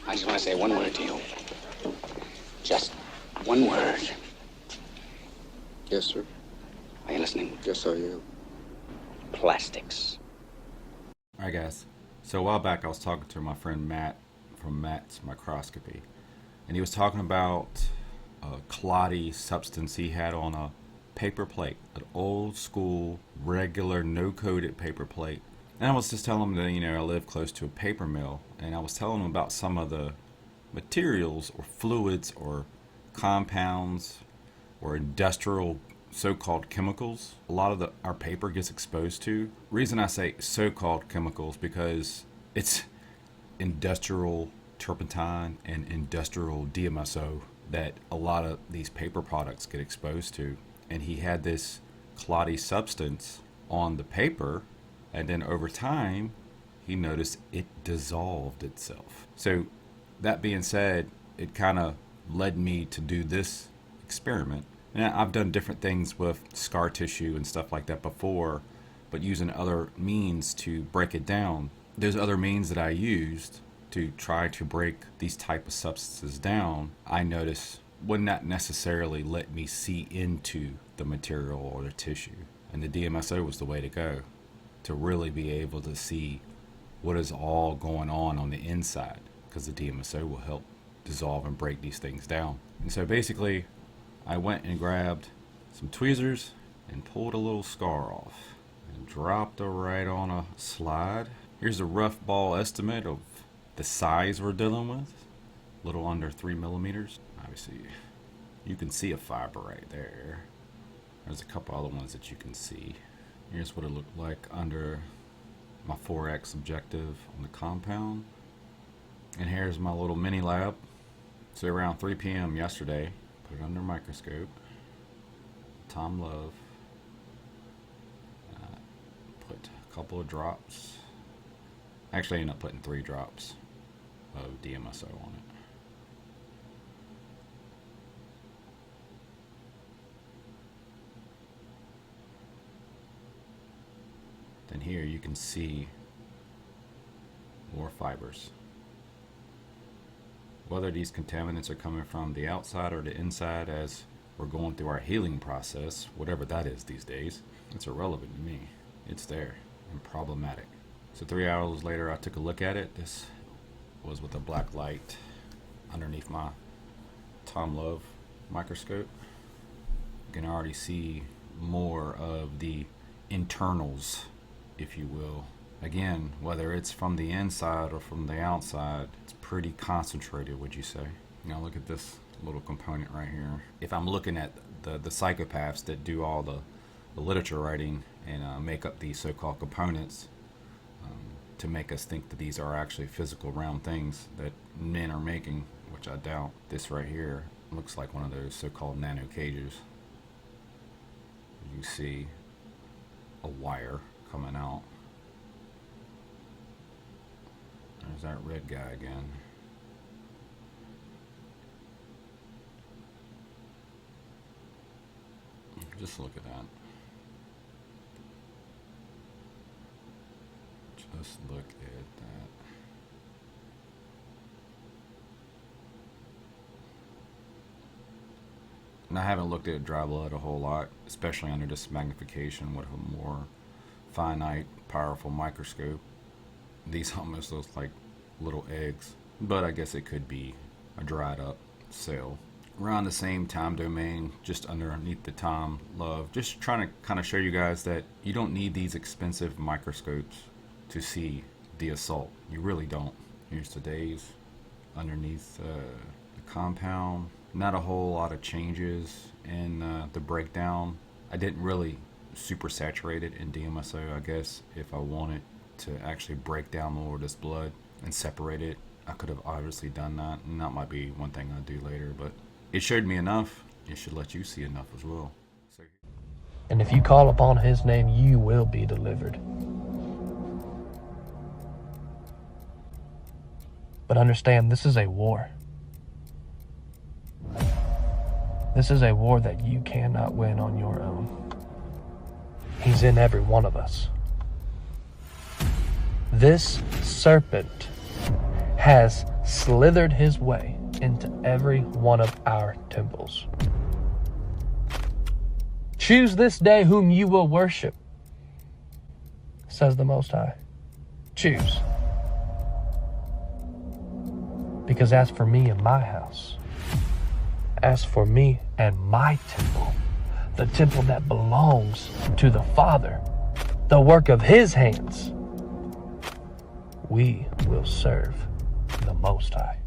I just want to say one word to you. Just one word. Yes, sir. Are you listening? Yes, I am. Plastics. All right, guys. So a while back, I was talking to my friend Matt from Matt's Microscopy, and he was talking about a clotty substance he had on a paper plate, an old school, regular, no-coated paper plate. And I was just telling him that, I live close to a paper mill, and I was telling him about some of the materials or fluids or compounds or industrial so-called chemicals a lot of our paper gets exposed to. Reason I say so-called chemicals because it's industrial turpentine and industrial DMSO that a lot of these paper products get exposed to. And he had this clotty substance on the paper, and then over time he noticed it dissolved itself. So that being said, it kind of led me to do this experiment. And I've done different things with scar tissue and stuff like that before, but using other means to break it down. Those other means that I used to try to break these type of substances down, I noticed would not necessarily let me see into the material or the tissue. And the DMSO was the way to go, to really be able to see what is all going on the inside, because the DMSO will help dissolve and break these things down. And so basically, I went and grabbed some tweezers and pulled a little scar off and dropped it right on a slide. Here's a rough ball estimate of the size we're dealing with, a little under 3 millimeters. Obviously, you can see a fiber right there. There's a couple other ones that you can see. Here's what it looked like under my 4X objective on the compound. And here's my little mini lab. So around 3 p.m. yesterday, put it under a microscope. Tom Love. Put a couple of drops. Actually, I ended up putting 3 drops of DMSO on it. Then here you can see more fibers. Whether these contaminants are coming from the outside or the inside as we're going through our healing process, whatever that is these days, it's irrelevant to me. It's there and problematic. So 3 hours later, I took a look at it. This was with a black light underneath my Tom Love microscope. You can already see more of the internals, if you will. Again, whether it's from the inside or from the outside, it's pretty concentrated, would you say? Now look at this little component right here. If I'm looking at the psychopaths that do all the literature writing and make up these so-called components to make us think that these are actually physical round things that men are making, which I doubt. This right here looks like one of those so-called nano cages. You see a wire coming out. There's that red guy again. Just look at that. Just look at that. And I haven't looked at dry blood a whole lot, especially under this magnification with a more finite, powerful microscope. These almost look like little eggs, but I guess it could be a dried up cell. Around the same time domain, just underneath the Tom Love, just trying to kind of show you guys that you don't need these expensive microscopes to see the assault. You really don't. Here's today's underneath the compound. Not a whole lot of changes in the breakdown. I didn't really super saturate it in DMSO, I guess. If I wanted to actually break down more of this blood and separate it, I could have obviously done that, and that might be one thing I'll do later, but it showed me enough. It should let you see enough as well. And if you call upon his name, you will be delivered. But understand, this is a war. This is a war that you cannot win on your own. He's in every one of us. This serpent has slithered his way into every one of our temples. Choose this day whom you will worship, says the Most High. Choose. Because as for me and my house, as for me and my temple, the temple that belongs to the Father, the work of his hands, we will serve the Most High.